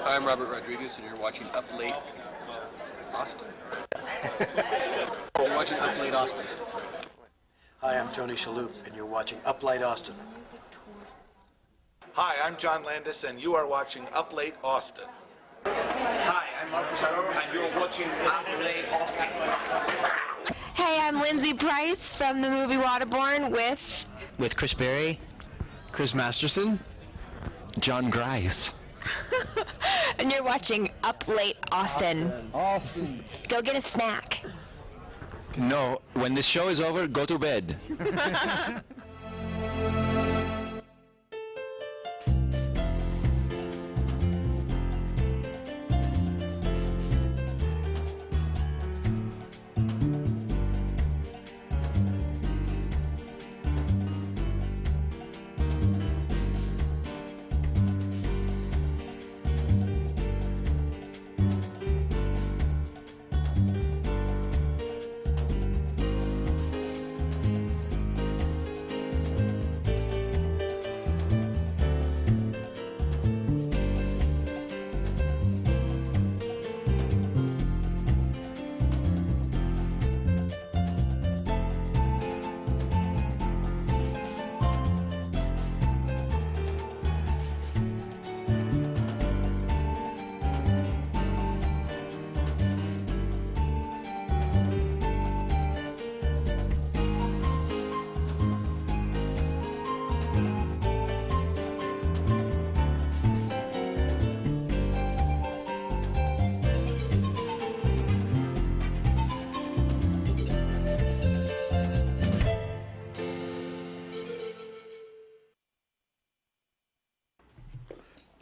Hi, I'm Robert Rodriguez, and you're watching Up Late Austin. You're watching Up Late Austin. Hi, I'm Tony Shalhoub, and you're watching Up Late Austin. Hi, I'm John Landis, and you are watching Up Late Austin. Hi, I'm Mark Pizarro, and you're watching Up Late Austin. Hey, I'm Lindsay Price from the movie Waterborne with Chris Berry, Chris Masterson, John Grice. and you're watching Up Late Austin. Austin. Go get a snack. No, when this show is over, go to bed.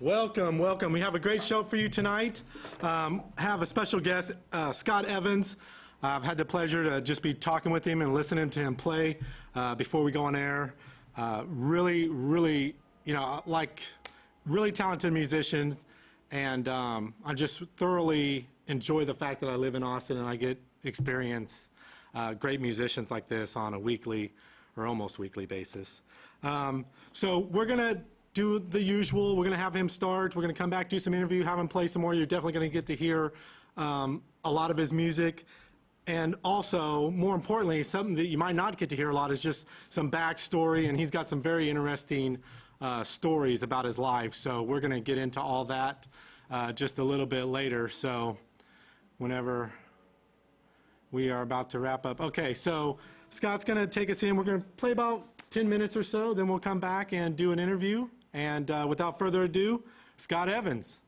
Welcome, welcome. We have a great show for you tonight. Have a special guest, Scott Evans. I've had the pleasure to just be talking with him and listening to him play before we go on air. Really, really talented musicians, and I just thoroughly enjoy the fact that I live in Austin and I get experience great musicians like this on a weekly or almost weekly basis. So we're gonna do the usual. We're going to have him start. We're going to come back, do some interview, have him play some more. You're definitely going to get to hear a lot of his music. And also, more importantly, something that you might not get to hear a lot is just some backstory. And he's got some very interesting stories about his life. So we're going to get into all that just a little bit later. So whenever we are about to wrap up. Okay, so Scott's going to take us in. We're going to play about 10 minutes or so. Then we'll come back and do an interview. And without further ado, Scott Evans.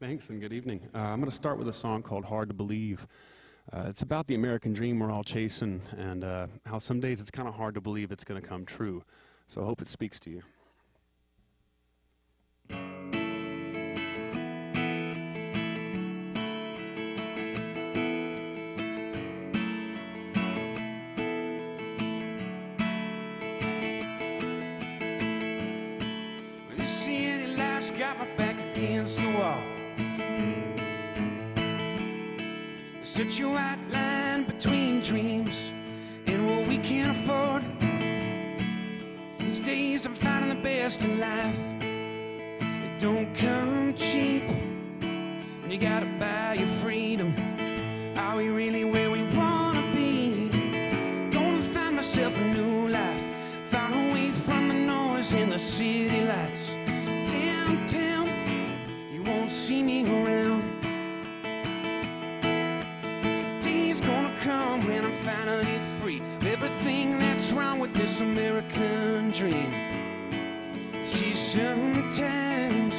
Thanks, and good evening. I'm going to start with a song called Hard to Believe. It's about the American dream we're all chasing, and how some days it's kind of hard to believe it's going to come true. So I hope it speaks to you. Got my back against the wall. Such a white line between dreams and what we can't afford. These days I'm finding the best in life. It don't come cheap, and you gotta buy your freedom. Are we really where we wanna be? Gonna find myself a new life, far away from the noise and the city lights. Downtown, you won't see me around. Day's gonna come when I'm finally free of everything that's wrong with this American dream. She sometimes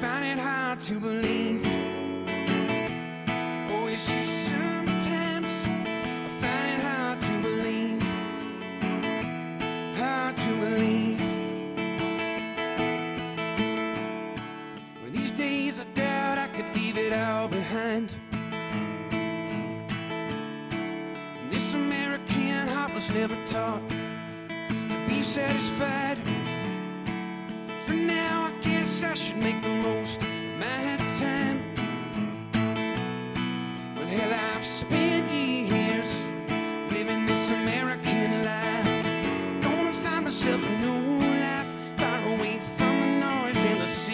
find it hard to believe. Oh, yeah, she sometimes find it hard to believe. Hard to believe. Days I doubt I could leave it all behind. And this American heart was never taught to be satisfied. For now I guess I should make the most of my time. Well, hell, I've spent years living this American life. Gonna find myself a new life, far away from the noise and the city.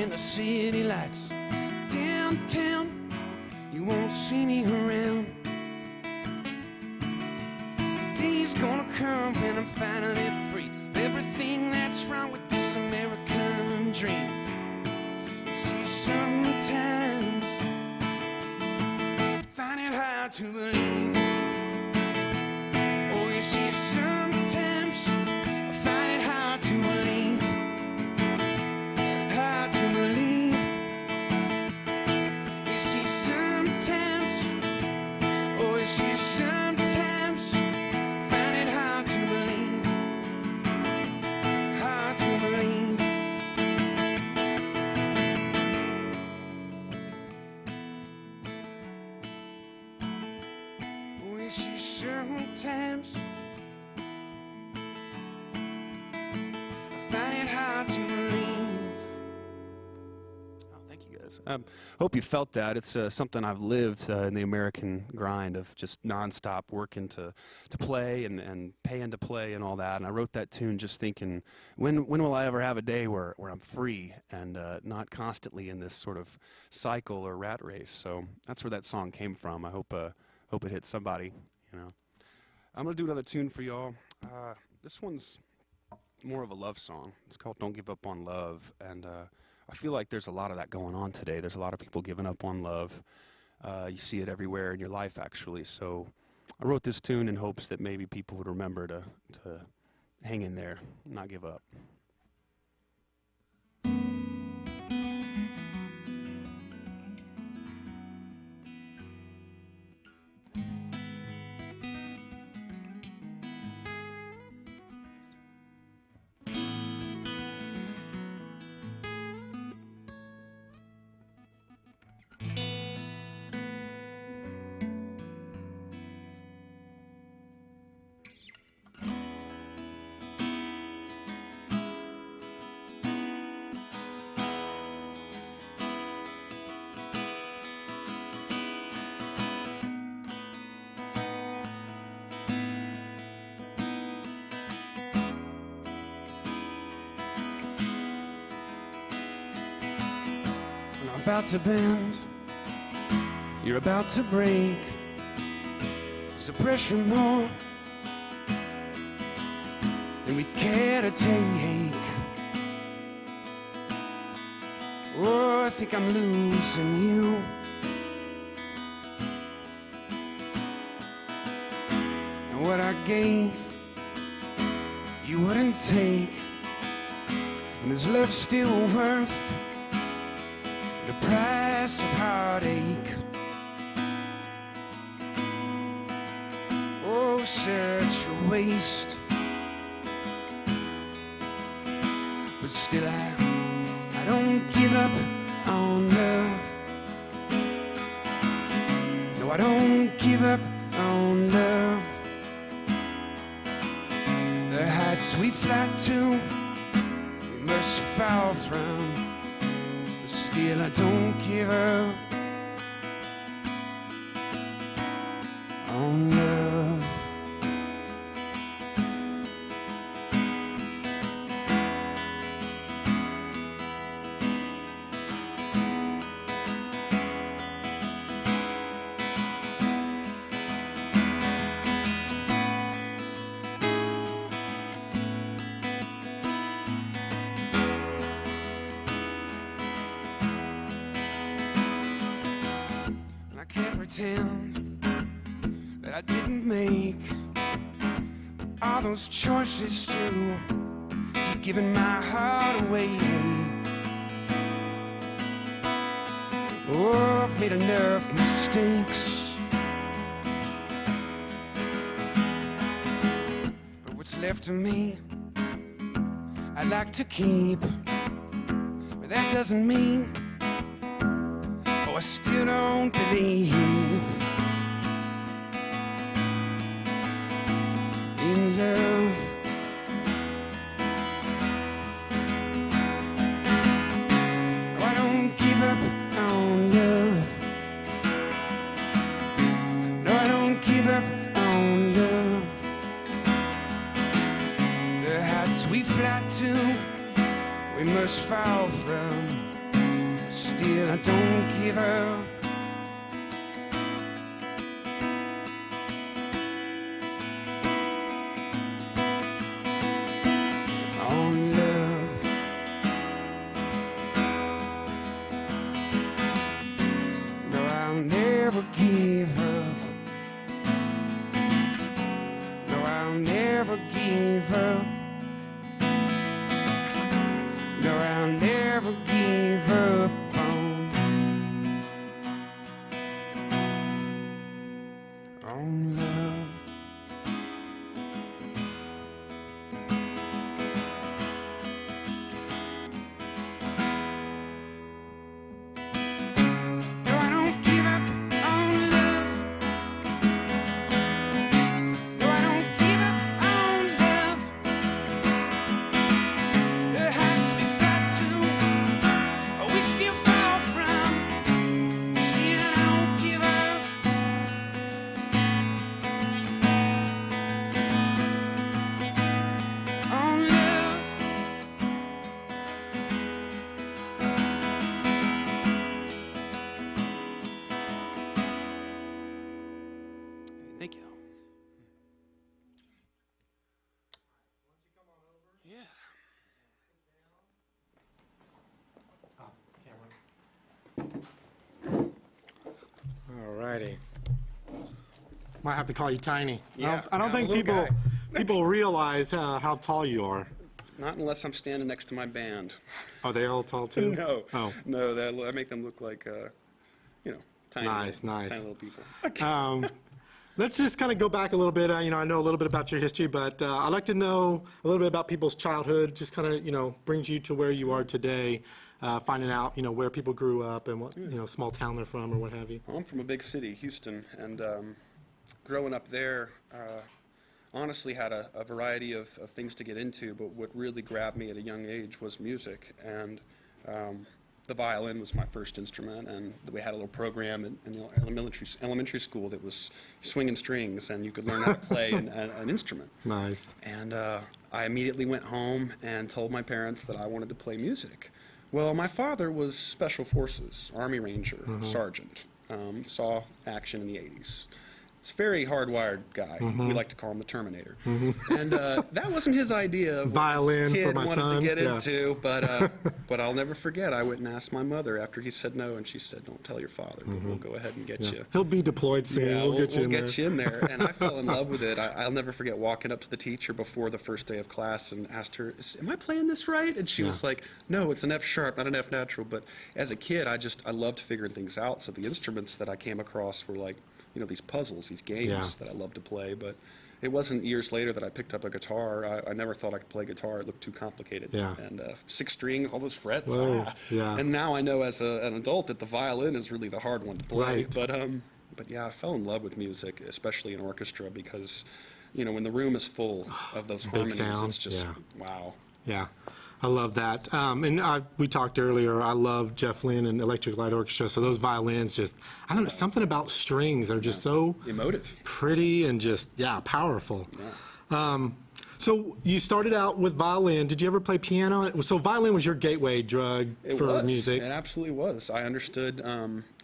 in the city lights. Downtown, you won't see me around. Day's gonna come when I'm finally free of everything that's wrong with this American dream. It's just sometimes find it hard to believe. Oh, it's just sometimes I find it hard to believe. Hard to believe. It's just sometimes. Oh, it's just sometimes find it hard to believe. Hard to believe. Oh, it's just sometimes I find it hard to believe. Oh, thank you guys. Hope you felt that. It's something I've lived in the American grind of just nonstop working to play and paying to play and all that. And I wrote that tune just thinking, when will I ever have a day where I'm free and not constantly in this sort of cycle or rat race? So that's where that song came from. I hope it hit somebody. You know, I'm gonna do another tune for y'all. This one's more of a love song. It's called "Don't Give Up on Love," and I feel like there's a lot of that going on today. There's a lot of people giving up on love. You see it everywhere in your life, actually. So I wrote this tune in hopes that maybe people would remember to hang in there, not give up. About to bend, you're about to break. Is the pressure more than we care to take? Oh, I think I'm losing you. And what I gave, you wouldn't take. And is love still worth the price of heartache? Oh, such a waste. But still I don't give up on love. No, I don't give up on love. The heights we fly to, we must fall from. Still I don't give up on love. Pretend that I didn't make all those choices to keep giving my heart away. Oh, I've made enough mistakes, but what's left of me I'd like to keep. But that doesn't mean I still don't believe in love. No, I don't give up on love. No, I don't give up on love. The heights we fly to, we must fall from. still I don't give up. On love. No, I'll never give up. No, I'll never give up. No, I'll never give up on love. No, I don't give up on love. No, I don't give up on love. The heights we fly to, we still fall from. Still don't give up. On love. Thank you. Yeah. All righty. Might have to call you Tiny. Yeah, I don't I'm a think little people realize how tall you are. Not unless I'm standing next to my band. Are they all tall too? No. Oh. No, I make them look like, tiny, Nice, nice. tiny little people. Let's just kind of go back a little bit. I know a little bit about your history, but I'd like to know a little bit about people's childhood. Just kind of, brings you to where you are today, finding out, where people grew up and what, small town they're from or what have you. Well, I'm from a big city, Houston, and growing up there, honestly had a variety of things to get into, but what really grabbed me at a young age was music, and the violin was my first instrument, and we had a little program in the elementary school that was swinging strings, and you could learn how to play an instrument. Nice. And I immediately went home and told my parents that I wanted to play music. Well, my father was Special Forces, Army Ranger, Sergeant, saw action in the 80s. He's a very hardwired guy. We like to call him the Terminator. And that wasn't his idea of what Violin his kid for my wanted son, to get yeah. into, but I'll never forget, I went and asked my mother after he said no, and she said, don't tell your father, but we'll go ahead and get you. He'll be deployed soon. Yeah, we'll get you in there. get you in there. And I fell in love with it. I'll never forget walking up to the teacher before the first day of class and asked her, am I playing this right? And she was like, no, it's an F sharp, not an F natural. But as a kid, I loved figuring things out. So the instruments that I came across were like, these puzzles, these games that I love to play. But it wasn't years later that I picked up a guitar. I never thought I could play guitar. It looked too complicated. Yeah. And 6 strings, all those frets. Whoa, yeah. And now I know as an adult that the violin is really the hard one to play. Right. But yeah, I fell in love with music, especially in orchestra, because, when the room is full of those harmonies, sound, it's just, yeah. wow. Yeah, I love that. And we talked earlier, I love Jeff Lynne and Electric Light Orchestra, so those violins just, I don't know, something about strings are just so Emotive. pretty and just, powerful. Yeah. So you started out with violin. Did you ever play piano? So violin was your gateway drug for music. It absolutely was. I understood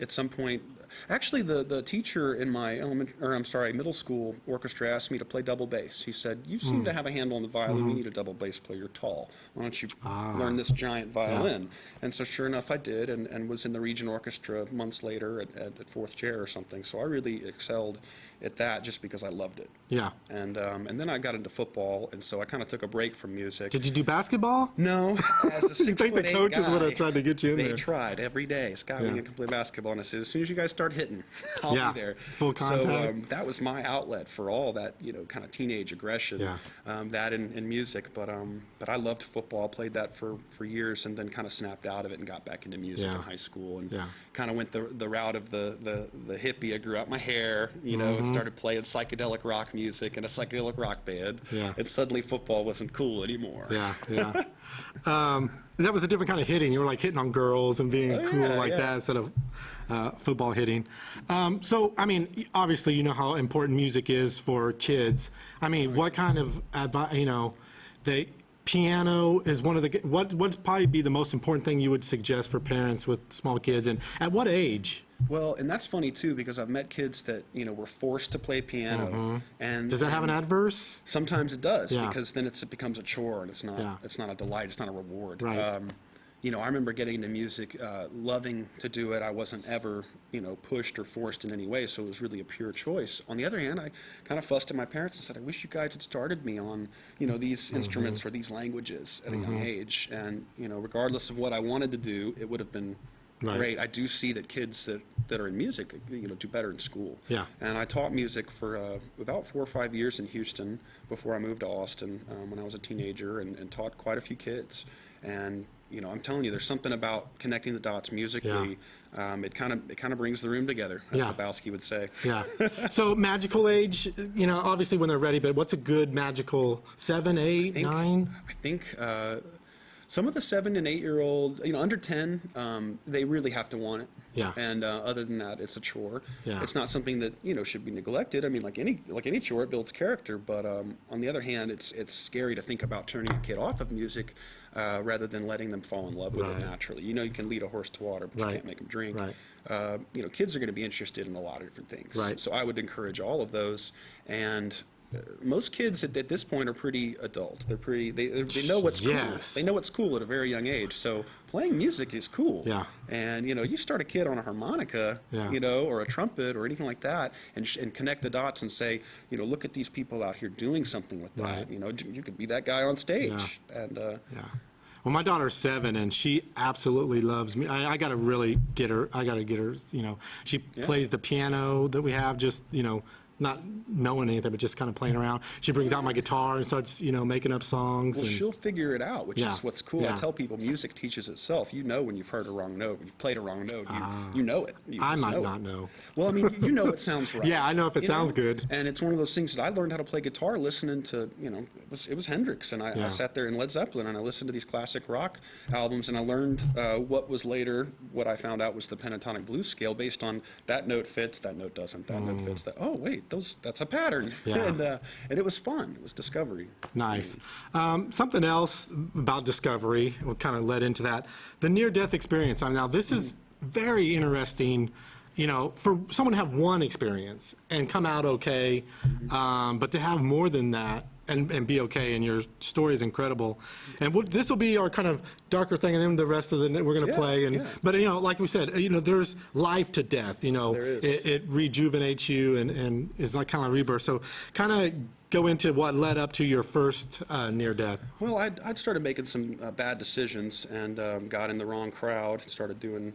at some point. Actually, the teacher in my middle school orchestra asked me to play double bass. He said, "You seem to have a handle on the violin. We need a double bass player. You're tall. Why don't you learn this giant violin?" And so, sure enough, I did, and was in the region orchestra months later at Fourth Chair or something. So I really excelled at that just because I loved it. Yeah. And then I got into football, and so I kind of took a break from music. Did you do basketball? No, as a 6'8" You think the coaches guy, would have tried to get you in they there? tried every day. Scott, we can play basketball, and I said, as soon as you guys start hitting, I'll be there. Full contact. So that was my outlet for all that, kind of teenage aggression. Yeah. That in music, but I loved football. Played that for years, and then kind of snapped out of it and got back into music in high school, and kind of went the route of the hippie. I grew out my hair, and started playing psychedelic rock music in a psychedelic rock band. Yeah. And suddenly football wasn't cool anymore. Yeah. That was a different kind of hitting. You were like hitting on girls and being cool like that instead of football hitting. So, I mean, obviously, you know how important music is for kids. I mean, what kind of advice, piano is one of the, what'd probably be the most important thing you would suggest for parents with small kids, and at what age? Well, and that's funny too, because I've met kids that, were forced to play piano, and Does that have an adverse? sometimes it does, Yeah. because then it becomes a chore, and it's not Yeah. it's not a delight, it's not a reward. Right. I remember getting into music, loving to do it. I wasn't ever, pushed or forced in any way, so it was really a pure choice. On the other hand, I kind of fussed at my parents and said, I wish you guys had started me on, these instruments or these languages at a young age. And, regardless of what I wanted to do, it would have been Right. great. I do see that kids that are in music, do better in school. Yeah. And I taught music for about 4 or 5 years in Houston before I moved to Austin when I was a teenager, and taught quite a few kids. And I'm telling you, there's something about connecting the dots musically. It kind of brings the room together, as Yeah. Lebowski would say. Yeah. So magical age, obviously when they're ready, but what's a good magical 7, 8, 9? I think some of the 7 and 8-year-old, under 10, they really have to want it. Yeah. And other than that, it's a chore. Yeah. It's not something that should be neglected. I mean, like any chore, it builds character. But on the other hand, it's scary to think about turning a kid off of music rather than letting them fall in love with Right. it naturally. You can lead a horse to water, but Right. you can't make them drink. Right. Kids are going to be interested in a lot of different things. Right. So I would encourage all of those. And most kids at this point are pretty adult. They're pretty. They know what's Yes. cool. They know what's cool at a very young age. So playing music is cool. Yeah. And you start a kid on a harmonica, Yeah. or a trumpet or anything like that, and connect the dots and say, look at these people out here doing something with that. Right. You could be that guy on stage. Yeah. And Yeah. Well, my daughter's 7, and she absolutely loves me. I got to really get her. I got to get her. She plays the piano that we have. Just not knowing anything, but just kind of playing around. She brings out my guitar and starts making up songs. Well, and she'll figure it out, which Yeah. is what's cool. Yeah. I tell people music teaches itself. You know when you've heard a wrong note, when you've played a wrong note, you know it. You I just might know not it. know. Well, I mean, you know it sounds right. Yeah, I know if it you sounds good. And it's one of those things that I learned how to play guitar listening to, it was Hendrix, and I Yeah. sat there in Led Zeppelin, and I listened to these classic rock albums, and I learned what I found out was the pentatonic blues scale based on that note fits, that note doesn't, that note fits, that. Oh wait, that's a pattern. Yeah. And it was fun. It was discovery. Nice. Something else about discovery, what kind of led into that, the near-death experience. Now, this is very interesting, for someone to have one experience and come out okay, but to have more than that and be okay, and your story is incredible. And this will be our kind of darker thing, and then the rest of the we're going to play. But like we said, there's life to death. There is. It rejuvenates you and is like kind of rebirth. So kind of go into what led up to your first near death. Well, I'd started making some bad decisions and got in the wrong crowd. Started doing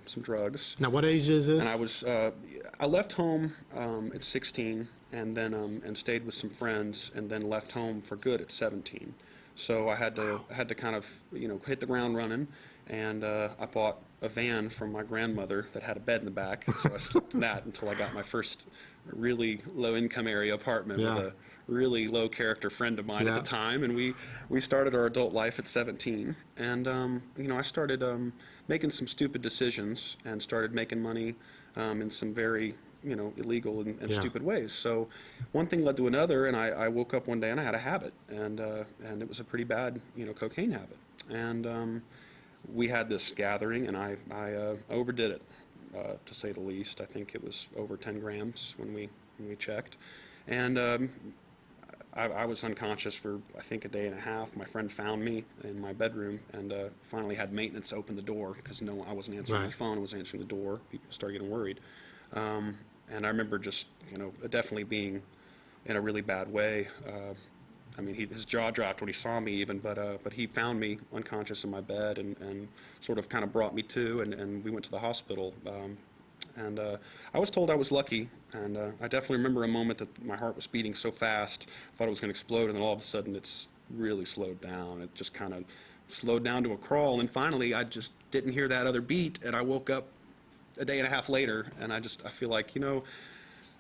some drugs. Now, what age is this? And I left home at 16, and then and stayed with some friends, and then left home for good at 17. So I had to kind of hit the ground running, and I bought a van from my grandmother that had a bed in the back, and so I slept in that until I got my first really low income area apartment with a really low character friend of mine at the time, and we started our adult life at 17. And I started making some stupid decisions and started making money in some very illegal and stupid ways. So one thing led to another, and I woke up one day and I had a habit, and it was a pretty bad cocaine habit. And we had this gathering, and I overdid it, to say the least. I think it was over 10 grams when we checked. And I was unconscious for, I think, a day and a half. My friend found me in my bedroom and finally had maintenance open the door because I wasn't answering my phone. I was answering the door. People started getting worried. And I remember just, definitely being in a really bad way. I mean, his jaw dropped when he saw me even, but he found me unconscious in my bed and sort of kind of brought me to, and we went to the hospital. And I was told I was lucky, and I definitely remember a moment that my heart was beating so fast, I thought it was going to explode, and then all of a sudden it's really slowed down. It just kind of slowed down to a crawl, and finally I just didn't hear that other beat, and I woke up a day and a half later, and I feel like,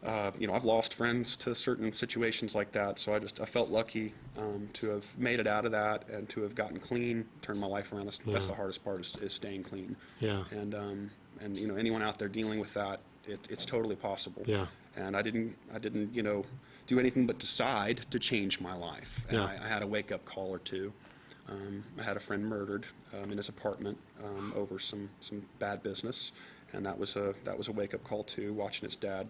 I've lost friends to certain situations like that, so I felt lucky to have made it out of that and to have gotten clean, turned my life around. That's the hardest part is staying clean. Yeah. And anyone out there dealing with that, it's totally possible. Yeah. And I didn't do anything but decide to change my life. And Yeah. I had a wake-up call or two. I had a friend murdered in his apartment over some bad business, and that was a wake-up call too. Watching his dad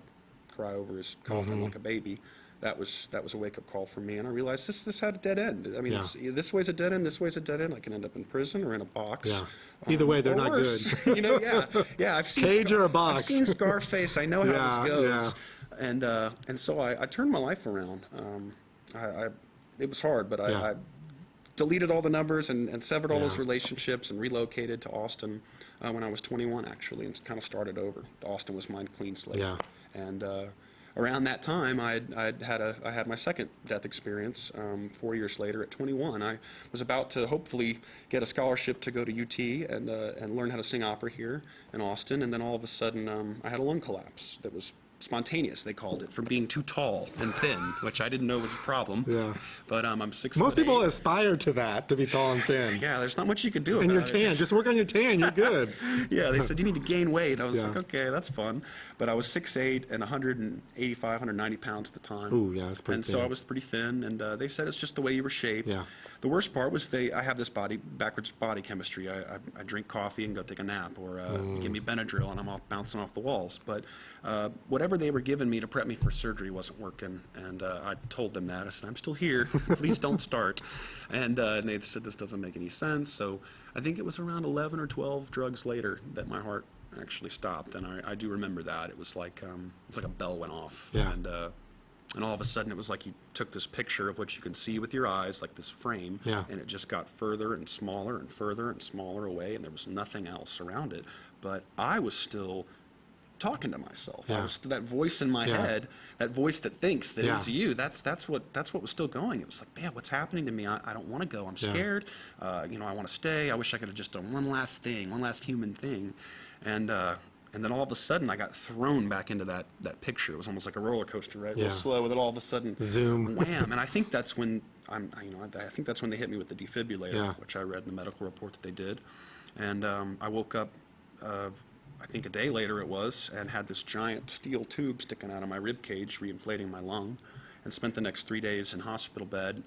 cry over his coffin like a baby, that was a wake-up call for me. And I realized this had a dead end. I mean, this way's a dead end. This way's a dead end. I can end up in prison or in a box. Yeah. Either way, they're not worse. good. You know, yeah. I've seen Cage or a box. I've seen Scarface. I know how this goes. Yeah. And so I turned my life around. It was hard, but I deleted all the numbers and severed all those relationships and relocated to Austin when I was 21, actually, and kind of started over. Austin was my clean slate. Yeah. And around that time, I had my second death experience 4 years later at 21. I was about to hopefully get a scholarship to go to UT and learn how to sing opera here in Austin, and then all of a sudden I had a lung collapse that was spontaneous, they called it, from being too tall and thin, which I didn't know was a problem. Yeah. But I'm 6'8". Most people aspire to that, to be tall and thin. Yeah, there's not much you could do And about you're tan. Just work on your tan. You're good. Yeah, they said you need to gain weight. I was like, okay, that's fun. But I was 6'8" and 185, 190 pounds at the time. Ooh, yeah, that's pretty And thin. so I was pretty thin, and they said it's just the way you were shaped. Yeah. The worst part was I have this backwards body chemistry. I drink coffee and go take a nap, or give me Benadryl and I'm bouncing off the walls. But whatever they were giving me to prep me for surgery wasn't working, and I told them that. I said, I'm still here. Please don't start. And they said, this doesn't make any sense. So I think it was around 11 or 12 drugs later that my heart actually stopped, and I do remember that. It was like a bell went off. Yeah. And all of a sudden, it was like you took this picture of what you can see with your eyes, like this frame, and it just got further and smaller and further and smaller away, and there was nothing else around it. But I was still talking to myself. I was that voice in my head, that voice that thinks that it's you. That's what was still going. It was like, man, what's happening to me? I don't want to go. I'm scared. I want to stay. I wish I could have just done one last thing, one last human thing, and then all of a sudden, I got thrown back into that picture. It was almost like a roller coaster, right? Real slow, and then all of a sudden, zoom, wham! And I think that's when I think that's when they hit me with the defibrillator, which I read in the medical report that they did. And I woke up, I think a day later it was, and had this giant steel tube sticking out of my rib cage, reinflating my lung, and spent the next 3 days in hospital bed.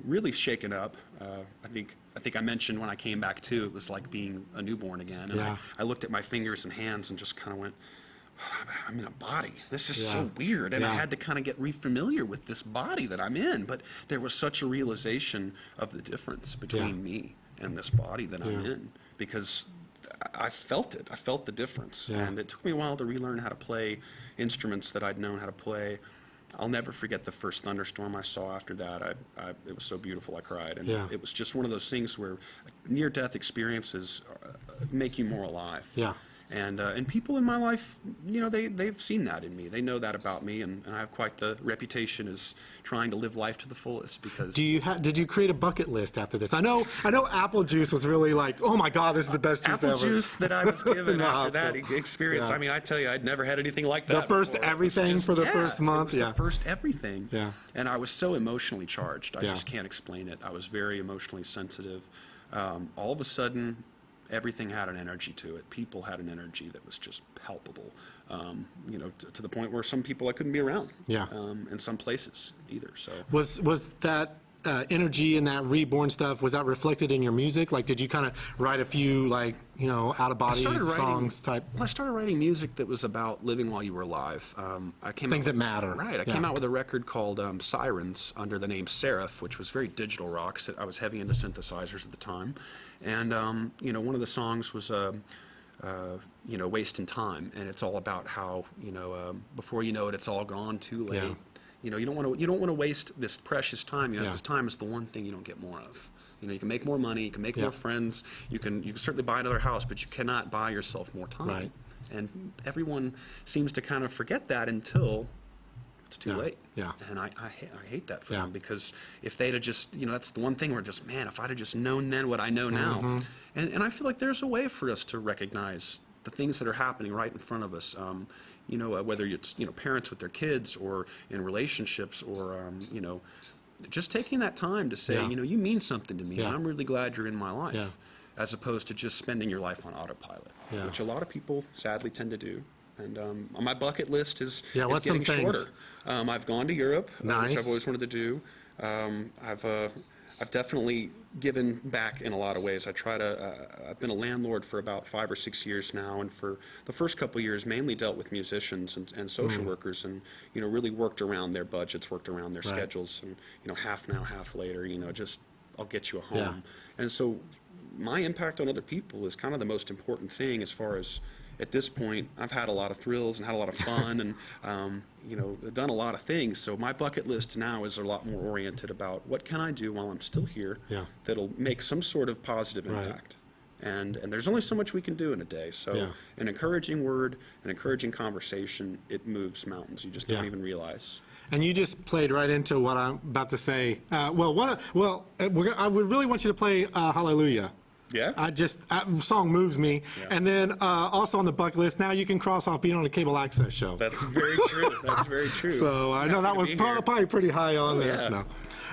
Really shaken up. I think I mentioned when I came back too, it was like being a newborn again. And I looked at my fingers and hands and just kind of went, I'm in a body. This is so weird. And I had to kind of get re-familiar with this body that I'm in. But there was such a realization of the difference between me and this body that I'm in, because I felt it. I felt the difference. And it took me a while to relearn how to play instruments that I'd known how to play. I'll never forget the first thunderstorm I saw after that. It was so beautiful, I cried. And it was just one of those things where near-death experiences make you more alive. Yeah. And people in my life, they've seen that in me. They know that about me, and I have quite the reputation as trying to live life to the fullest. Because did you create a bucket list after this? I know apple juice was really like, oh my God, this is the best juice ever. Apple juice that I was given after that experience. I mean, I tell you, I'd never had anything like that. The first before. everything for the first month. It was the first everything. Yeah. And I was so emotionally charged. I just can't explain it. I was very emotionally sensitive. All of a sudden, everything had an energy to it. People had an energy that was just palpable, to the point where some people I couldn't be around. Yeah. In some places either. So was that energy and that reborn stuff, was that reflected in your music? Like, did you kind of write a few out of body songs type? Well, I started writing music that was about living while you were alive. Things that matter. Right. I came out with a record called Sirens under the name Seraph, which was very digital rock. I was heavy into synthesizers at the time. And, one of the songs was, Wasting Time. And it's all about how, before you know it, it's all gone too late. Yeah. You don't want to waste this precious time, because time is the one thing you don't get more of. You can make more money, you can make more friends, you can certainly buy another house, but you cannot buy yourself more time. Right. And everyone seems to kind of forget that until it's too late. Yeah. And I hate that for them, because if they'd have just, that's the one thing where just, man, if I'd have just known then what I know now. And I feel like there's a way for us to recognize the things that are happening right in front of us. Whether it's, parents with their kids, or in relationships, or, just taking that time to say, you mean something to me, and I'm really glad you're in my life, as opposed to just spending your life on autopilot, which a lot of people sadly tend to do. And my bucket list is getting shorter. I've gone to Europe, which I've always wanted to do. I've definitely given back in a lot of ways. I've been a landlord for about 5 or 6 years now, and for the first couple of years mainly dealt with musicians and social workers, and really worked around their budgets, worked around their schedules, and half now, half later, just I'll get you a home. Yeah. And so my impact on other people is kind of the most important thing. As far as at this point, I've had a lot of thrills and had a lot of fun, and done a lot of things. So my bucket list now is a lot more oriented about what can I do while I'm still here that'll make some sort of positive impact. And there's only so much we can do in a day. So an encouraging word, an encouraging conversation, it moves mountains. You just don't even realize. And you just played right into what I'm about to say. I would really want you to play Hallelujah. Yeah. That song moves me. Yeah. And then also on the bucket list, now you can cross off being on a cable access show. That's very true. That's very true. So I know that was probably pretty high on there. Yeah.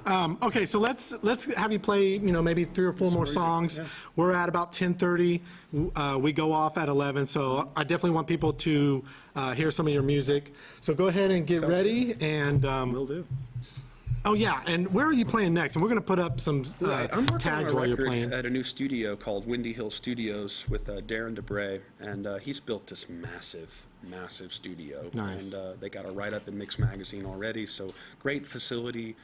No. Okay, so let's have you play, maybe 3 or 4 more songs. Yeah. We're at about 10:30. We go off at 11, so I definitely want people to hear some of your music. So go ahead and get ready, and Will do. Oh yeah, and where are you playing next? And we're going to put up some I'm working tags on a while you're record playing. at a new studio called Windy Hill Studios with Darren DeBray, and he's built this massive studio. Nice. And they got a write-up in Mix Magazine already, so great facility.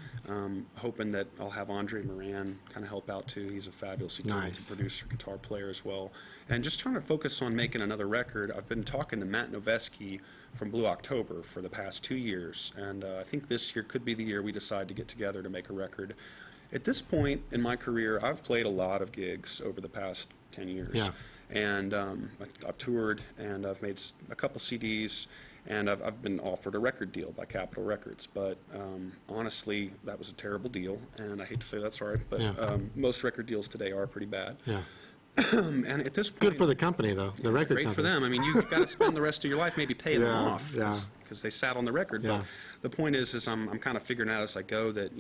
Hoping that I'll have Andre Moran kind of help out too. He's a fabulously talented producer, guitar player as well. And just trying to focus on making another record. I've been talking to Matt Noveski from Blue October for the past 2 years, and I think this year could be the year we decide to get together to make a record. At this point in my career, I've played a lot of gigs over the past 10 years. Yeah. And I've toured, and I've made a couple CDs, and I've been offered a record deal by Capitol Records. But honestly, that was a terrible deal, and I hate to say that's right, but most record deals today are pretty bad. Yeah. And at this point, Good for the company, though, the record great company. for them. I mean, you've got to spend the rest of your life maybe paying them off because they sat on the record. Yeah. But the point is I'm kind of figuring out as I go that,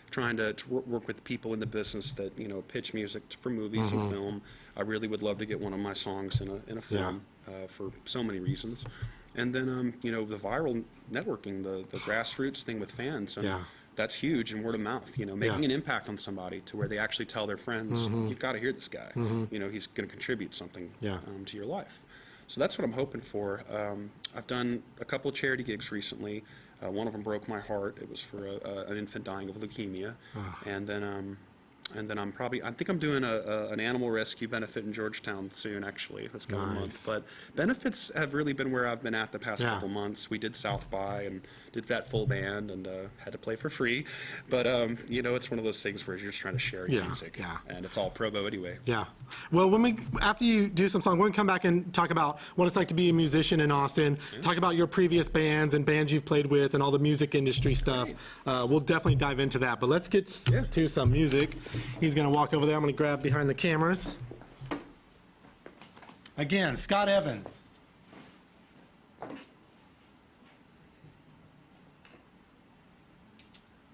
trying to work with people in the business that, pitch music for movies and film. I really would love to get one of my songs in a film for so many reasons. And then, the viral networking, the grassroots thing with fans. That's huge, and word of mouth, making an impact on somebody to where they actually tell their friends, you've got to hear this guy. He's going to contribute something to your life. So that's what I'm hoping for. I've done a couple of charity gigs recently. One of them broke my heart. It was for an infant dying of leukemia. And then I think I'm doing an animal rescue benefit in Georgetown soon, actually. That's coming a month. But benefits have really been where I've been at the past couple months. We did South by and did that full band and had to play for free. But, it's one of those things where you're just trying to share your music. And it's all pro bono anyway. Yeah. Well, after you do some songs, we're going to come back and talk about what it's like to be a musician in Austin, talk about your previous bands and bands you've played with and all the music industry stuff. We'll definitely dive into that. But let's get to some music. He's going to walk over there. I'm going to grab behind the cameras. Again, Scott Evans.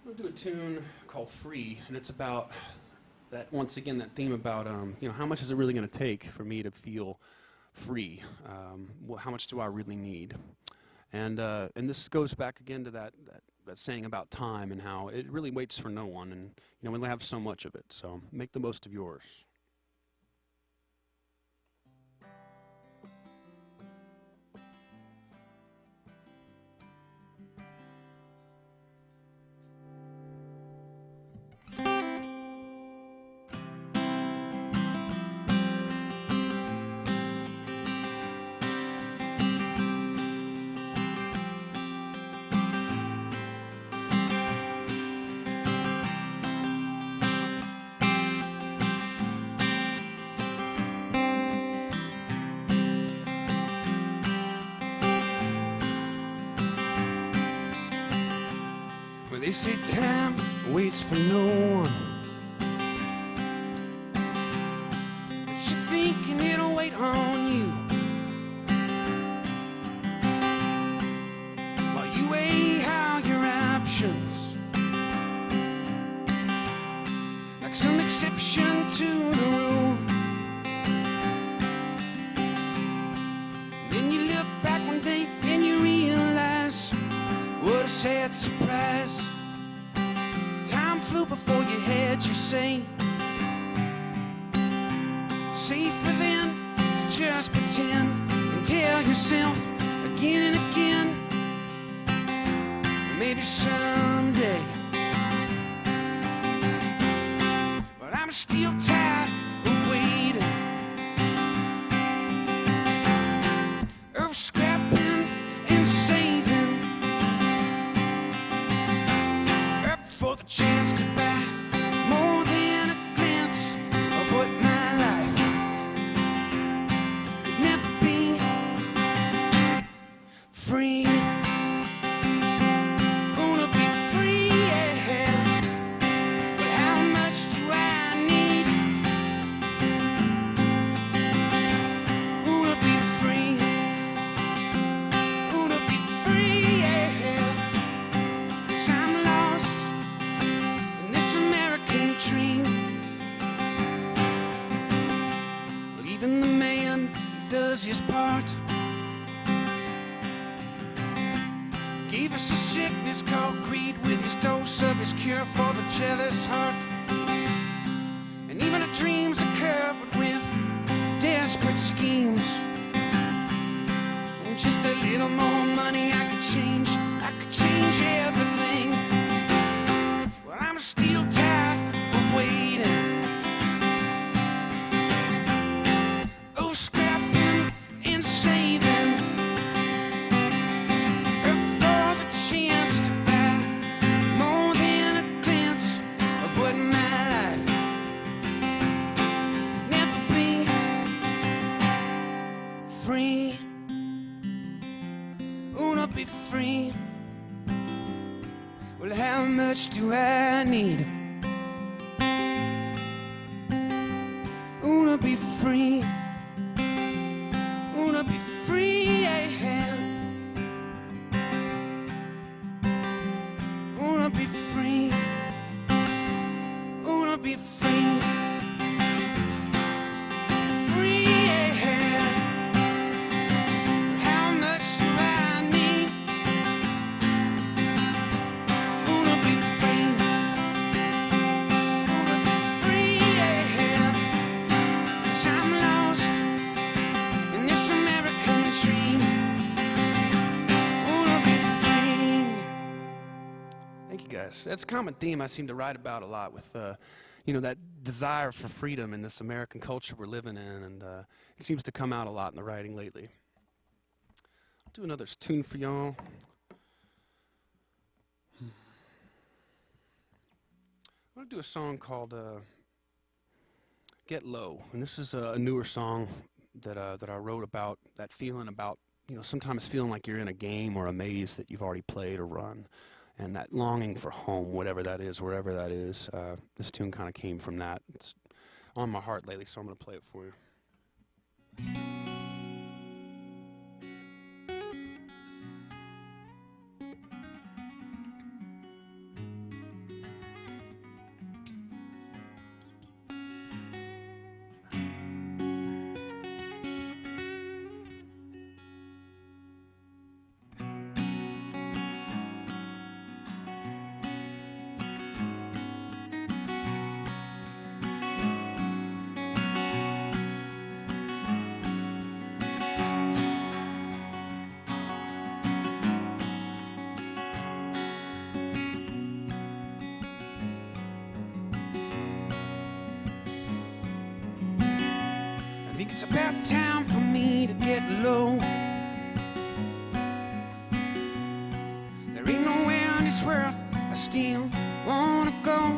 I'm going to do a tune called Free, and it's about that, once again, that theme about, how much is it really going to take for me to feel free? How much do I really need? And this goes back again to that saying about time and how it really waits for no one, and we only have so much of it, so make the most of yours. They say time waits for no one, but you're thinking it'll wait on you while you weigh out your options, like some exception to the rule. Then you look back one day and you realize what a sad surprise. Time say. Safer than to just pretend and tell yourself again and again, maybe someday. But I'm still tired of waiting, of scrapping and saving up for the chance to buy more than a glance of what my life could never be. Free, gonna be free, yeah. But how much do I need? Gonna be free, gonna be free, yeah. 'Cause I'm lost in this American dream. Well, even the man does his part. Gave us a sickness called greed with his dose of his cure for the jealous heart. And even our dreams are covered with desperate schemes. And just a little more money, I could change everything. Well, I'm still tired of waiting, of scrapping and saving up for the chance to buy more than a glance of what my life could never be. Free, wanna be free. Well, how much do I need? Wanna be free, wanna be free, yeah. Wanna be free, wanna be free, free, yeah. How much do I need? Wanna be free, wanna be free, yeah. 'Cause I'm lost in this American dream. Wanna be free. Thank you, guys. That's a common theme I seem to write about a lot with, that desire for freedom in this American culture we're living in, and it seems to come out a lot in the writing lately. I'll do another tune for y'all. I'm going to do a song called Get Low, and this is a newer song that I wrote about that feeling about, sometimes feeling like you're in a game or a maze that you've already played or run. And that longing for home, whatever that is, wherever that is, this tune kind of came from that. It's on my heart lately, so I'm going to play it for you. I think it's about time for me to get low. There ain't nowhere in this world I still wanna go.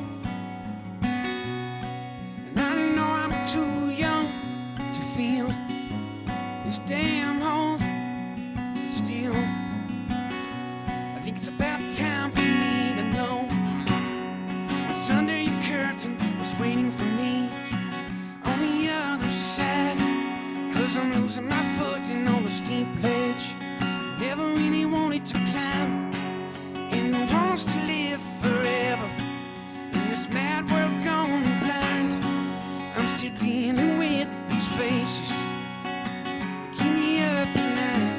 And I know I'm too young to feel this damn hold still. I think it's about time for me to know what's under your curtain was waiting for me on the other side. 'Cause I'm losing my footing on a steep ledge never really wanted to climb. And who wants to live forever in this mad world gone blind? I'm still dealing with these faces that keep me up at night.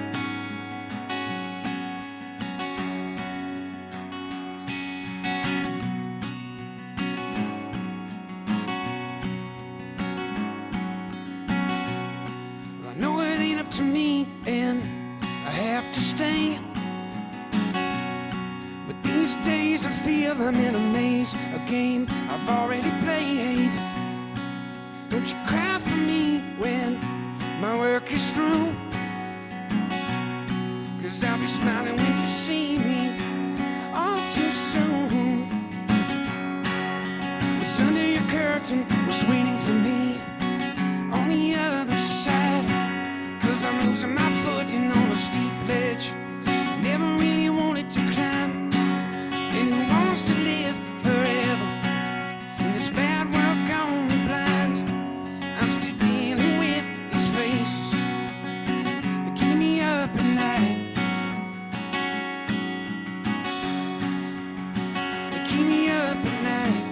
to me and I have to stay. But these days I feel I'm in a maze, a game I've already played. Don't you cry for me when my work is through, 'cause I'll be smiling when you see me all too soon. What's under your curtain was waiting for me on the other side, 'cause I'm losing my footing on a steep ledge never really wanted to climb. And who wants to live forever in this bad world gone blind? I'm still dealing with these faces that keep me up at night. They keep me up at night.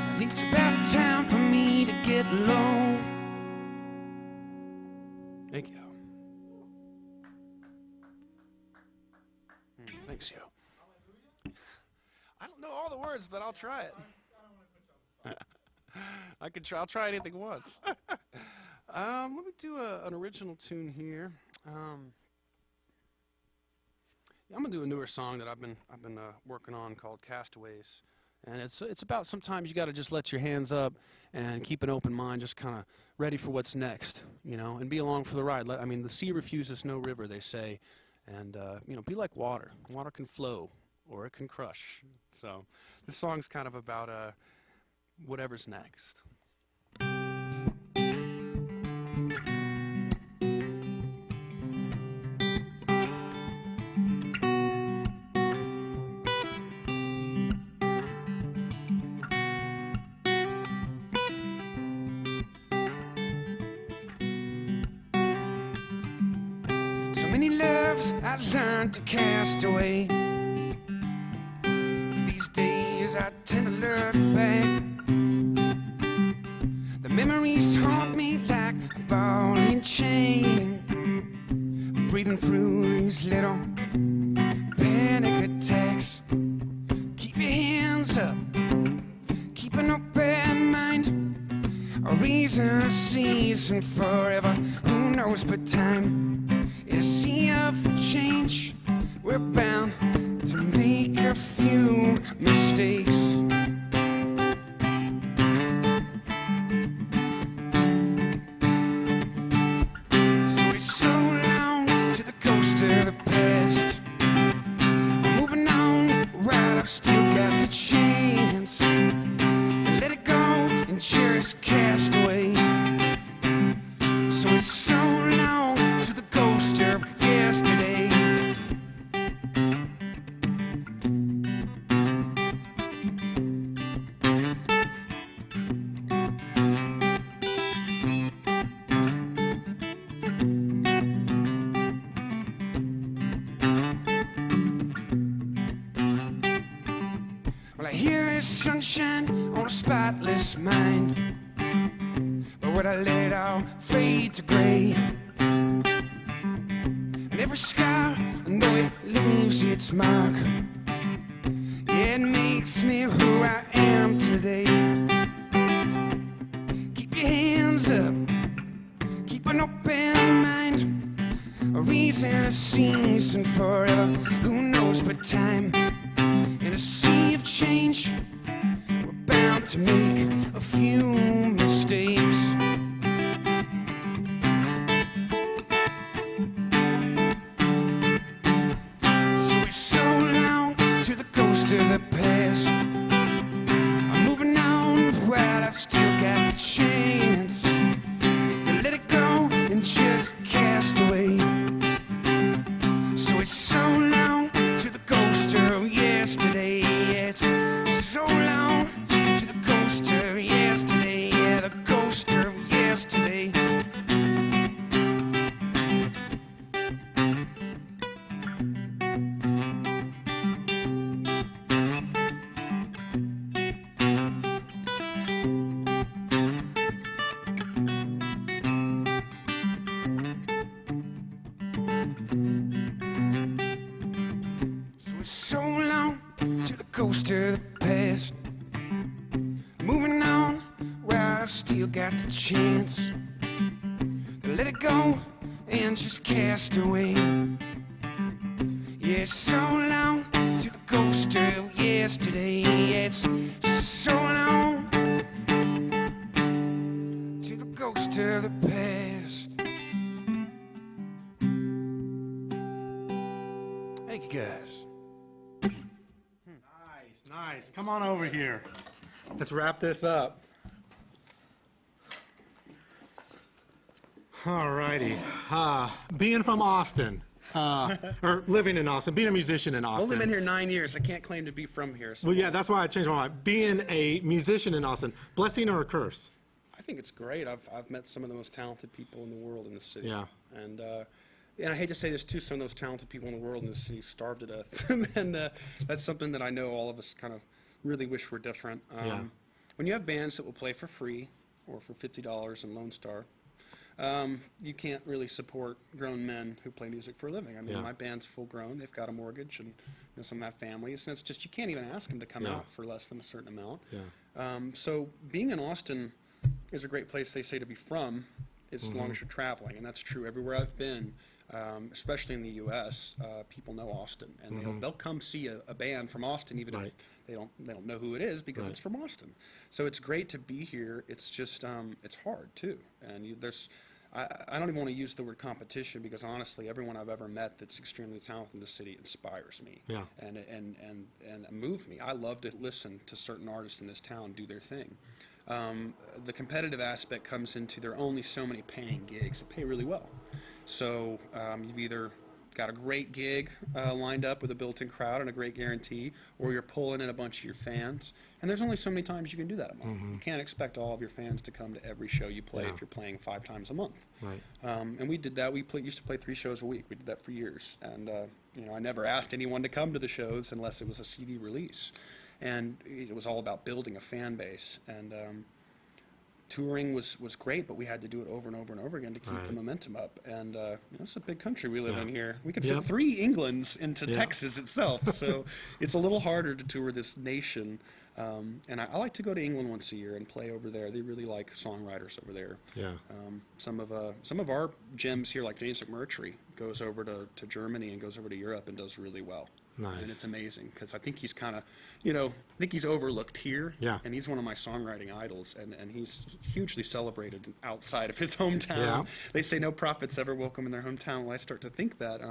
I think it's about time for me to get low. Thank you. Thanks, yo. I don't know all the words, but I'll try it. I could try. I'll try anything once. Let me do an original tune here. I'm gonna do a newer song that I've been working on called "Castaways," and it's about sometimes you got to just let your hands up and keep an open mind, just kind of ready for what's next, you know, and be along for the ride. I mean, the sea refuses no river, they say, and you know, be like water. Water can flow or it can crush. So this song's kind of about whatever's next. So many loves I learned to cast away. These days I tend to look back. The memories haunt me like a ball and chain. Breathing through these little panic attacks. Keep your hands up, keep an open mind. A reason, a season, forever, who knows but time. In a sea of change, we're bound to make a few mistakes. So it's so long to the coast of the past. I'm moving on, right, I've still got the chance. Let it go and just cast away. So it's so long to the coast of yesterday. Well, I hear there's sunshine on a spotless mind, but when I let it all fade to gray, and every scar, though it leaves its mark, it makes me who I am today. Keep your hands up, keep an open mind. A reason, a season, forever, who knows but time. In a sea of change, we're bound to make a few mistakes. So it's so long to the coast of the past. I'm moving on, but I've still got the chance to let it go and just cast away. So it's so long ghost of the past. Moving on, where I've still got the chance to let it go and just cast away. Yeah, it's so long to the ghost of yesterday. It's so long to the ghost of the past. Thank you, guys. Nice. Come on over here. Let's wrap this up. All righty. Being from Austin, or living in Austin, being a musician in Austin. Only been here 9 years. I can't claim to be from here. So Well, yeah, that's why I changed my mind. Being a musician in Austin, blessing or a curse? I think it's great. I've met some of the most talented people in the world in this city. Yeah. And I hate to say this too, some of those talented people in the world in this city starved to death. And that's something that I know all of us kind of really wish were different. Yeah. When you have bands that will play for free or for $50 in Lone Star, you can't really support grown men who play music for a living. I mean, Yeah. my band's full grown. They've got a mortgage and some have families. And it's just, you can't even ask them to come Yeah. out for less than a certain amount. Yeah. So being in Austin is a great place, they say, to be from, as long as you're traveling. And that's true everywhere I've been, especially in the U.S. People know Austin. And they'll come see a band from Austin, even Right. if they don't know who it is, because Right. it's from Austin. So it's great to be here. It's just, it's hard, too. And I don't even want to use the word competition, because honestly, everyone I've ever met that's extremely talented in the city inspires me. Yeah. And move me. I love to listen to certain artists in this town do their thing. The competitive aspect comes into there are only so many paying gigs that pay really well. So you've either got a great gig lined up with a built-in crowd and a great guarantee, or you're pulling in a bunch of your fans. And there's only so many times you can do that a month. You can't expect all of your fans to come to every show you play Yeah. if you're playing 5 times a month. Right. And we did that. We used to play 3 shows a week. We did that for years. And I never asked anyone to come to the shows unless it was a CD release. And it was all about building a fan base. And touring was great, but we had to do it over and over and over again to keep the Right. momentum up. And it's a big country we live Yeah. in here. We could Yep. fit 3 Englands into Yeah. Texas itself. So it's a little harder to tour this nation. And I like to go to England once a year and play over there. They really like songwriters over there. Yeah. Some of our gems here, like James McMurtry, goes over to Germany and goes over to Europe and does really well. Nice. And it's amazing, because I think he's kind of, I think he's overlooked here. Yeah. And he's one of my songwriting idols, and he's hugely celebrated outside of his hometown. Yeah. They say no prophet's ever welcome in their hometown. Well, I start to think that.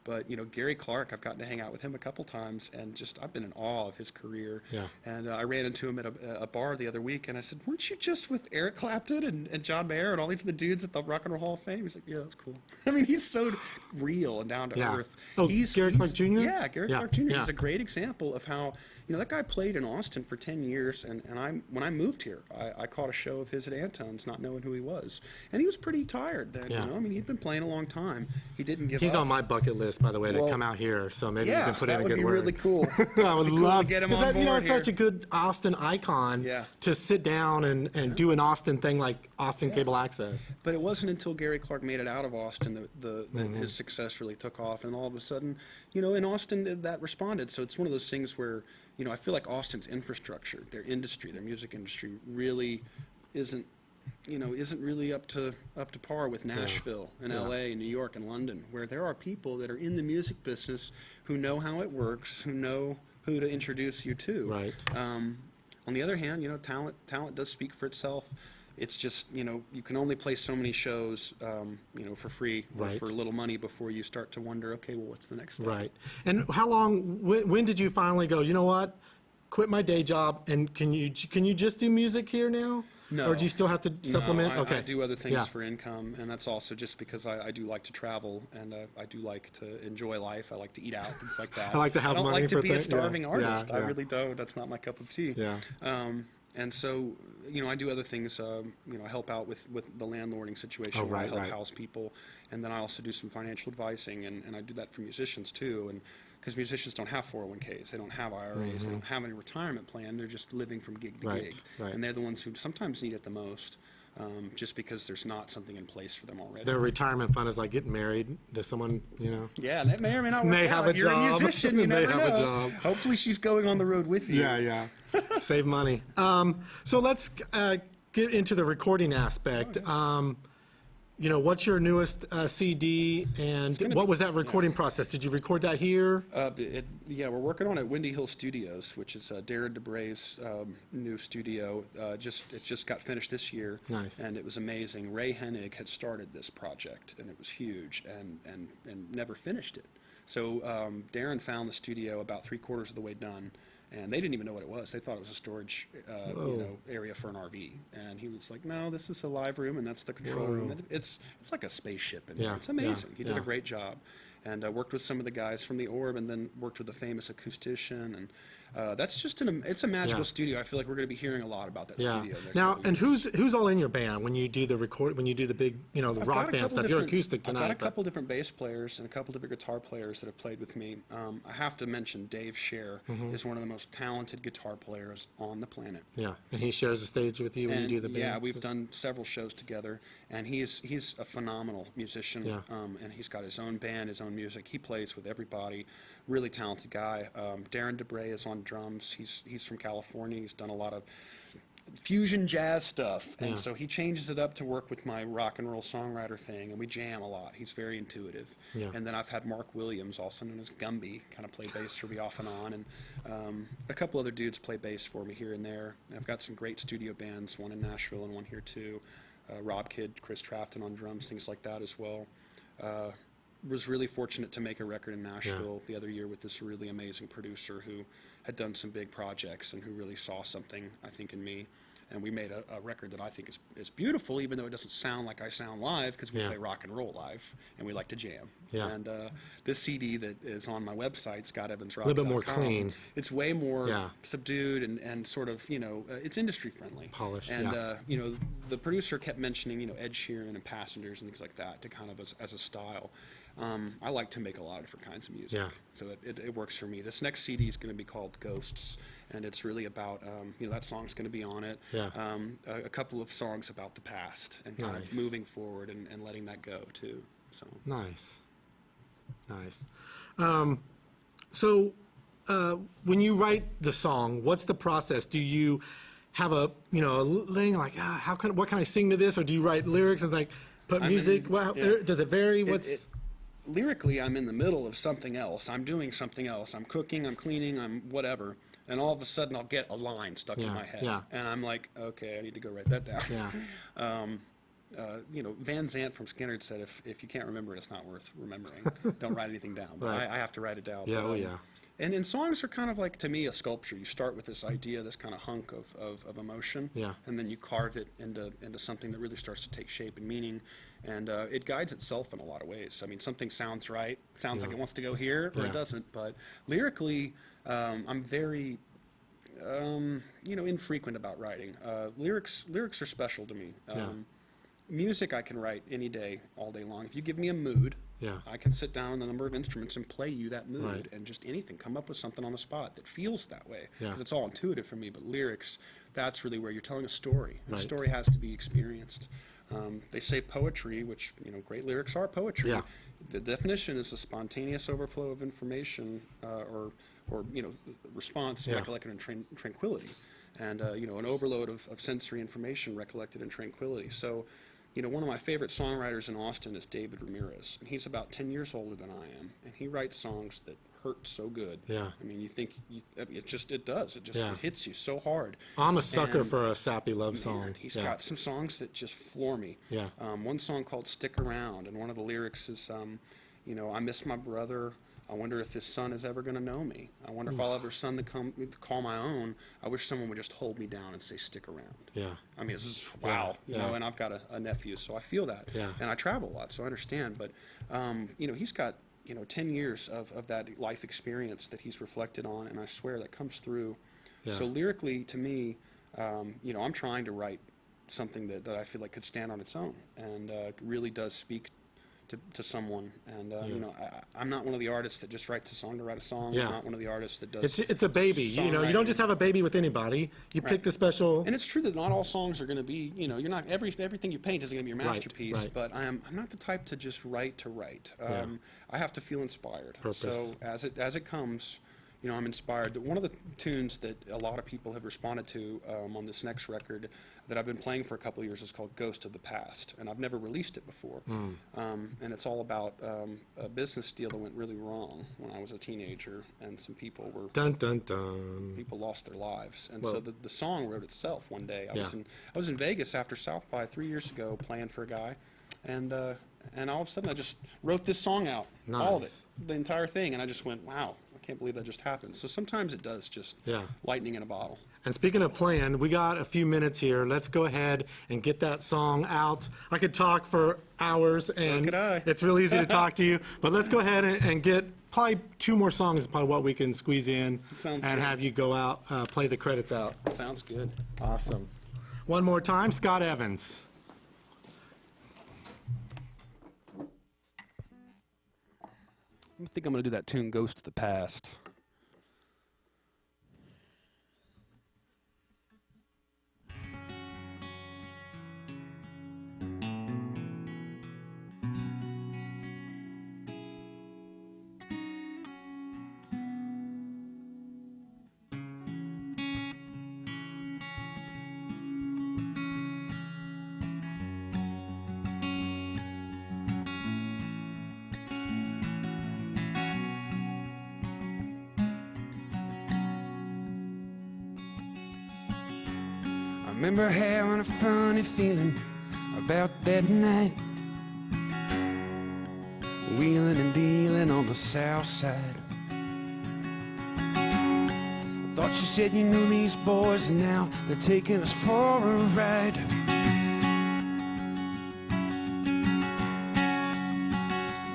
But Gary Clark, I've gotten to hang out with him a couple times, and I've been in awe of his career. Yeah. And I ran into him at a bar the other week, and I said, "Weren't you just with Eric Clapton and John Mayer and all these other dudes at the Rock and Roll Hall of Fame?" He's like, "Yeah, that's cool." I mean, he's so real and down to Yeah. earth. Oh, Gary Clark Jr.? Yeah, Gary Yeah, Clark Jr. yeah. He's a great example of how that guy played in Austin for 10 years, and when I moved here, I caught a show of his at Antone's, not knowing who he was, and he was pretty tired then. Yeah. I mean, he'd been playing a long time. He didn't give He's up. on my bucket list, by the way, to Well, come out here. So maybe you Yeah, can put that in a would good be word. really cool. I would Be cool to love get him 'cause on that, board it's such a here. good Austin icon Yeah. to sit down and do an Austin thing like Austin Cable Access. But it wasn't until Gary Clark made it out of Austin that his success really took off, and all of a sudden, in Austin that responded. So it's one of those things where I feel like Austin's infrastructure, their industry, their music industry, really isn't really up to par with Nashville and L.A. and New York and London, where there are people that are in the music business who know how it works, who know who to introduce you to. Right. On the other hand, talent does speak for itself. It's just, you can only play so many shows, for free or Right. for little money before you start to wonder, okay, well, what's the next step? Right. And how long, when did you finally go, you know what, quit my day job, and can you just do music here now? No. Or do you still have to supplement? No, Okay. I do other things Yeah. for income, and that's also just because I do like to travel, and I do like to enjoy life. I like to eat out, things like that. I like to have I don't money like to for be a things. Yeah, starving artist. yeah, I yeah. really don't. That's not my cup of tea. Yeah. And so, I do other things. I help out with the landlording situation, Oh, where I right, help right. house people, and then I also do some financial advising, and I do that for musicians too. And because musicians don't have 401ks, they don't have IRAs, they don't have any retirement plan. They're just living from gig to Right, gig, right. and they're the ones who sometimes need it the most. just because there's not something in place for them already. Their retirement fund is like getting married to someone, you know. Yeah, that may or may not work May out. have a You're job. a musician, you May never have a know. job. Hopefully she's going on the road with you. Yeah. Save money. So let's get into the recording aspect. You know, what's your newest CD, and what was that recording process? Did you record that here? Yeah, we're working on it at Windy Hill Studios, which is Darren DeBray's new studio. It just got finished this year. Nice. And it was amazing. Ray Hennig had started this project, and it was huge, and never finished it. So Darren found the studio about 3/4 of the way done, and they didn't even know what it was. They thought it was a storage area for an RV. And he was like, no, this is a live room, and that's the control room. It's like a spaceship in here. It's amazing. He did a great job. And worked with some of the guys from the Orb, and then worked with a famous acoustician. And that's just it's a magical studio. I feel like we're going to be hearing a lot about that studio. Now, and who's all in your band when you do the big, you know, the rock band stuff? You're acoustic tonight. I've got a couple different bass players and a couple different guitar players that have played with me. I have to mention Dave Scher is one of the most talented guitar players on the planet. Yeah, and he shares the stage with you when you do the band. Yeah, we've done several shows together, and he's a phenomenal musician. Yeah. And he's got his own band, his own music. He plays with everybody. Really talented guy. Darren DeBray is on drums. He's from California. He's done a lot of fusion jazz stuff, and so he changes it up to work with my rock and roll songwriter thing, and we jam a lot. He's very intuitive. Yeah. And then I've had Mark Williams, also known as Gumby, kind of play bass for me off and on, and a couple other dudes play bass for me here and there. I've got some great studio bands, one in Nashville and one here too. Rob Kidd, Chris Trafton on drums, things like that as well. Was really fortunate to make a record in Nashville the other year with this really amazing producer who had done some big projects and who really saw something, I think, in me. And we made a record that I think is beautiful, even though it doesn't sound like I sound live, because we play rock and roll live, and we like to jam. Yeah. And this CD that is on my website, ScottEvansRock.com, A little bit more clean. It's way more subdued and sort of, you know, it's industry friendly. Polished, And, you know, the producer kept mentioning, you know, Ed Sheeran and Passengers and things like that to kind of as a style. I like to make a lot of different kinds of music, so it works for me. This next CD is going to be called Ghosts, and it's really about, you know, that song's going to be on it. A couple of songs about the past and kind of moving forward and letting that go too. So nice. So when you write the song, what's the process? Do you have a thing like what can I sing to this, or do you write lyrics and like put music? Does it vary? Lyrically, I'm in the middle of something else. I'm doing something else. I'm cooking, I'm cleaning, I'm whatever. And all of a sudden, I'll get a line stuck in my head. And I'm like, okay, I need to go write that down. You know, Van Zandt from Skynyrd said, if you can't remember it, it's not worth remembering. Don't write anything down. But I have to write it down. And songs are kind of like, to me, a sculpture. You start with this idea, this kind of hunk of emotion, and then you carve it into something that really starts to take shape and meaning. And it guides itself in a lot of ways. I mean, something sounds right, sounds like it wants to go here, or it doesn't. But lyrically, I'm very, you know, infrequent about writing. Lyrics are special to me. Music I can write any day, all day long. If you give me a mood, I can sit down on a number of instruments and play you that mood, and just anything, come up with something on the spot that feels that way, because it's all intuitive for me. But lyrics, that's really where you're telling a story. And a story has to be experienced. They say poetry, which, you know, great lyrics are poetry. The definition is a spontaneous overflow of information, or you know, response recollected in tranquility, and you know, an overload of sensory information recollected in tranquility. So, you know, one of my favorite songwriters in Austin is David Ramirez, and he's about 10 years older than I am, and he writes songs that hurt so good. I mean, it does. It hits you so hard. I'm a sucker for a sappy love song. He's got some songs that just floor me. One song called Stick Around, and one of the lyrics is, you know, I miss my brother. I wonder if his son is ever going to know me. I wonder if I'll ever son to call my own. I wish someone would just hold me down and say, stick around. I mean, it's just, wow. You know, and I've got a nephew, so I feel that. And I travel a lot, so I understand. But, you know, he's got, you know, 10 years of that life experience that he's reflected on, and I swear that comes through. So lyrically, to me, you know, I'm trying to write something that I feel like could stand on its own, and really does speak to someone. And you know, I'm not one of the artists that just writes a song to write a song. Yeah. I'm not one of the artists that does. It's a baby. You know, you don't just have a baby with anybody. You pick the special. And it's true that not all songs are going to be, you know, you're not everything you paint isn't going to be your masterpiece. right. But I'm not the type to just write to write. I have to feel inspired. Purpose. So as it comes, you know, I'm inspired. One of the tunes that a lot of people have responded to on this next record that I've been playing for a couple of years is called "Ghost of the Past," and I've never released it before. And it's all about a business deal that went really wrong when I was a teenager, and some people were Dun dun dun. people lost their lives. And Well- so the song wrote itself one day. I was in Vegas after South by 3 years ago playing for a guy, and all of a sudden I just wrote this song out, all of it, Nice. the entire thing, and I just went, wow, I can't believe that just happened. So sometimes it does just lightning in a bottle. And speaking of playing, we got a few minutes here. Let's go ahead and get that song out. I could talk for hours, and could I. it's real easy to talk to you. But let's go ahead and get probably 2 more songs is probably what we can squeeze in Sounds and good. have you go out, play the credits out. Sounds good. Awesome. One more time, Scott Evans. I think I'm going to do that tune, Ghost of the Past. I remember having a funny feeling about that night, wheeling and dealing on the south side. I thought you said you knew these boys, and now they're taking us for a ride.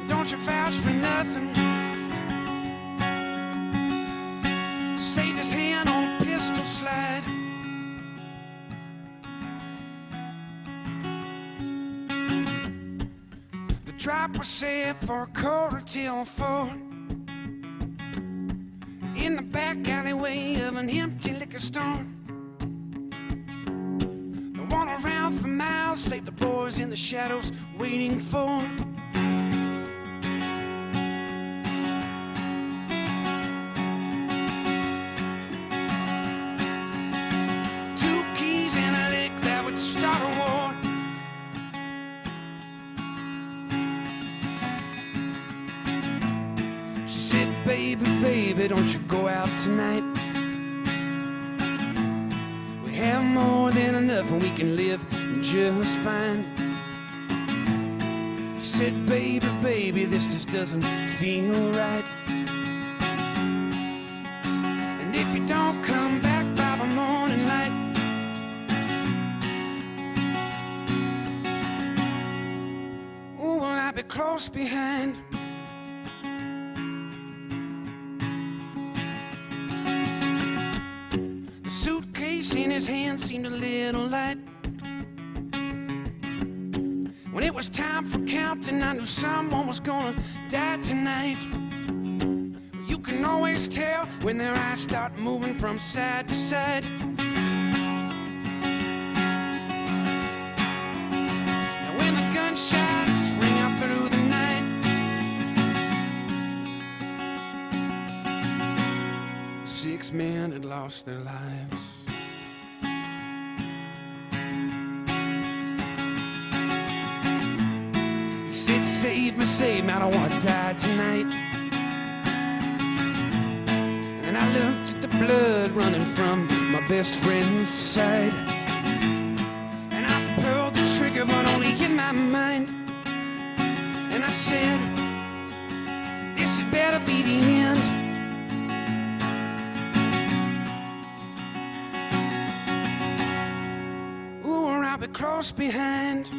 Don't you vouch for nothing. Save his hand on a pistol slide. The drop was set for a 3:45 in the back alleyway of an empty liquor store. No one around for miles, save the boys in the shadows waiting for. Two keys and a lick that would start a war. She said, baby, baby, don't you go out tonight. We have more than enough and we can live just fine. She said, baby, baby, this just doesn't feel right. And if you don't come back by the morning light, ooh, will I be close behind? The suitcase in his hand seemed a little light. When it was time for counting, I knew someone was gonna die tonight. You can always tell when their eyes start moving from side to side. And when the gunshots ring out through the night, 6 men had lost their lives. He said, save me, I don't want to die tonight. And I looked at the blood running from my best friend's side. And I pulled the trigger, but only in my mind. And I said, this had better be the end. Ooh, or I'll be close behind.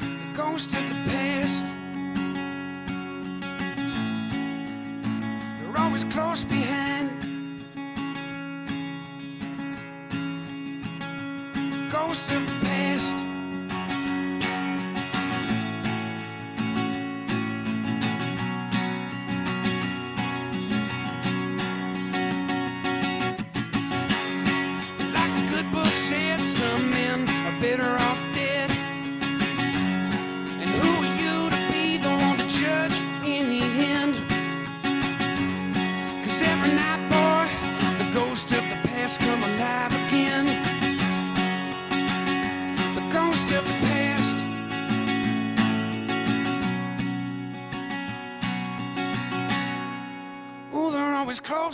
The ghost of the past. They're always close behind. Ghost of the past.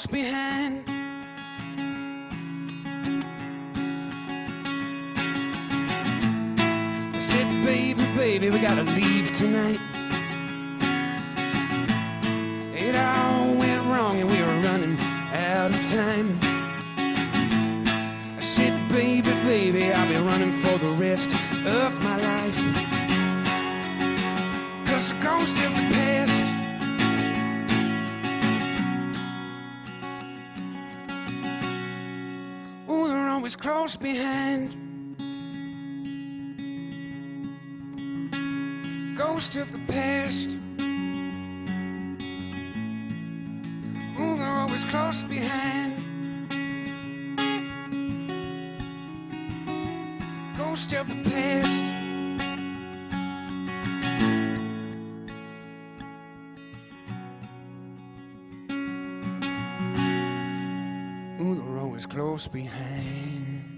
close behind. I said, baby, baby, we gotta leave tonight. It all went wrong and we were running out of time. I said, baby, baby, I'll be running for the rest of my life. 'Cause the ghost of the past oh, they're always close behind. Ghost of the past oh, they're always close behind. Ghost of the past. Ooh, they're always close behind.